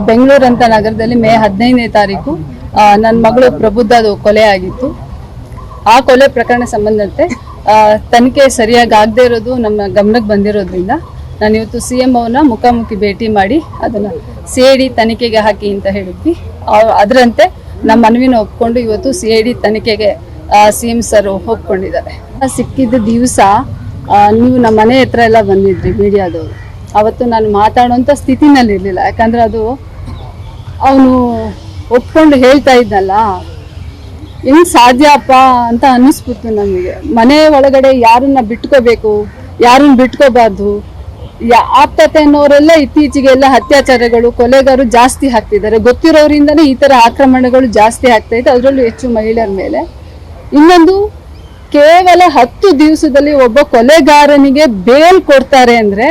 ಬೆಂಗಳೂರು ಅಂತ ನಗರದಲ್ಲಿ ಮೇ 15ನೇ ತಾರೀಕು ನನ್ನ ಮಗಳು ಪ್ರಬುದ್ಧದು ಕೊಲೆ ಆಗಿತ್ತು. ಆ ಕೊಲೆ ಪ್ರಕರಣ ಸಂಬಂಧಂತೆ ತನಿಖೆ ಸರಿಯಾಗಿ ಆಗದೆ ಇರೋದು ನಮ್ಮ ಗಮನಕ್ಕೆ ಬಂದಿರೋದ್ರಿಂದ ನಾನು ಇವತ್ತು CM ಅವನ್ನ ಮುಖಾಮುಖಿ ಭೇಟಿ ಮಾಡಿ ಅದನ್ನು CID ತನಿಖೆಗೆ ಹಾಕಿ ಅಂತ ಹೇಳಿದ್ವಿ. ಅದರಂತೆ ನಮ್ಮ ಮನವಿನ ಒಪ್ಕೊಂಡು ಇವತ್ತು CID ತನಿಖೆಗೆ CM ಸರ್ ಒಪ್ಕೊಂಡಿದ್ದಾರೆ. ಸಿಕ್ಕಿದ್ದ ದಿವಸ ನೀವು ನಮ್ಮ ಮನೆ ಹತ್ರ ಎಲ್ಲ ಬಂದಿದ್ರಿ ಮೀಡಿಯಾದವರು. ಅವತ್ತು ನಾನು ಮಾತಾಡುವಂಥ ಸ್ಥಿತಿನಲ್ಲಿ ಇರಲಿಲ್ಲ, ಯಾಕಂದ್ರೆ ಅದು ಅವನು ಒಪ್ಕೊಂಡು ಹೇಳ್ತಾ ಇದ್ನಲ್ಲ, ಹೆಂಗೆ ಸಾಧ್ಯಪ್ಪ ಅಂತ ಅನ್ನಿಸ್ಬಿಟ್ಟು ನಮಗೆ. ಮನೆ ಒಳಗಡೆ ಯಾರನ್ನ ಬಿಟ್ಕೋಬೇಕು, ಯಾರನ್ನ ಬಿಟ್ಕೋಬಾರ್ದು, ಆಪ್ತತೆ ಅನ್ನೋರೆಲ್ಲ ಇತ್ತೀಚೆಗೆಲ್ಲ ಅತ್ಯಾಚಾರಗಳು, ಕೊಲೆಗಾರರು ಜಾಸ್ತಿ ಆಗ್ತಿದ್ದಾರೆ. ಗೊತ್ತಿರೋರಿಂದನೇ ಈ ಥರ ಆಕ್ರಮಣಗಳು ಜಾಸ್ತಿ ಆಗ್ತಾ ಇದೆ, ಅದರಲ್ಲೂ ಹೆಚ್ಚು ಮಹಿಳೆಯರ ಮೇಲೆ. ಇನ್ನೊಂದು, ಕೇವಲ 10 ದಿವಸದಲ್ಲಿ ಒಬ್ಬ ಕೊಲೆಗಾರನಿಗೆ ಬೇಲ್ ಕೊಡ್ತಾರೆ ಅಂದರೆ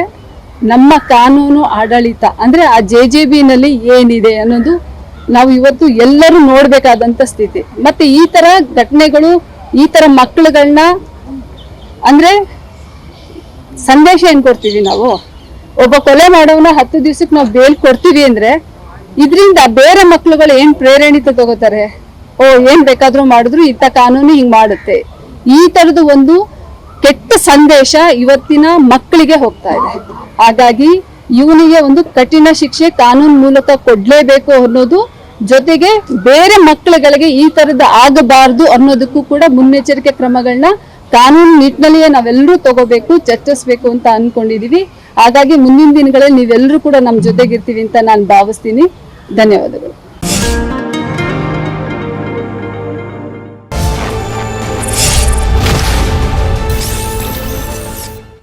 ನಮ್ಮ ಕಾನೂನು ಆಡಳಿತ ಅಂದರೆ ಆ JJBನಲ್ಲಿ ಏನಿದೆ ಅನ್ನೋದು ನಾವು ಇವತ್ತು ಎಲ್ಲರೂ ನೋಡಬೇಕಾದಂಥ ಸ್ಥಿತಿ. ಮತ್ತು ಈ ಥರ ಘಟನೆಗಳು, ಈ ಥರ ಮಕ್ಕಳುಗಳನ್ನ ಅಂದರೆ ಸಂದೇಶ ಏನು ಕೊಡ್ತೀವಿ ನಾವು? ಒಬ್ಬ ಕೊಲೆ ಮಾಡೋವನ್ನ 10 ದಿವಸಕ್ಕೆ ನಾವು ಬೇಲ್ ಕೊಡ್ತೀವಿ ಅಂದರೆ ಇದರಿಂದ ಬೇರೆ ಮಕ್ಕಳುಗಳು ಏನು ಪ್ರೇರಣೆ ತಗೋತಾರೆ? ಏನು ಬೇಕಾದರೂ ಮಾಡಿದ್ರು ಇಂಥ ಕಾನೂನು ಹಿಂಗೆ ಮಾಡುತ್ತೆ. ಈ ಥರದ್ದು ಒಂದು ಕೆಟ್ಟ ಸಂದೇಶ ಇವತ್ತಿನ ಮಕ್ಕಳಿಗೆ ಹೋಗ್ತಾ ಇದೆ. ಹಾಗಾಗಿ ಇವನಿಗೆ ಒಂದು ಕಠಿಣ ಶಿಕ್ಷೆ ಕಾನೂನು ಮೂಲಕ ಕೊಡಲೇಬೇಕು ಅನ್ನೋದು, ಜೊತೆಗೆ ಬೇರೆ ಮಕ್ಕಳುಗಳಿಗೆ ಈ ಥರದ್ದು ಆಗಬಾರ್ದು ಅನ್ನೋದಕ್ಕೂ ಕೂಡ ಮುನ್ನೆಚ್ಚರಿಕೆ ಕ್ರಮಗಳನ್ನ ಕಾನೂನು ನಿಟ್ಟಿನಲ್ಲಿಯೇ ನಾವೆಲ್ಲರೂ ತಗೋಬೇಕು, ಚರ್ಚಿಸ್ಬೇಕು ಅಂತ ಅನ್ಕೊಂಡಿದೀವಿ. ಹಾಗಾಗಿ ಮುಂದಿನ ದಿನಗಳಲ್ಲಿ ನೀವೆಲ್ಲರೂ ಕೂಡ ನಮ್ಮ ಜೊತೆಗಿರ್ತೀವಿ ಅಂತ ನಾನು ಭಾವಿಸ್ತೀನಿ. ಧನ್ಯವಾದಗಳು.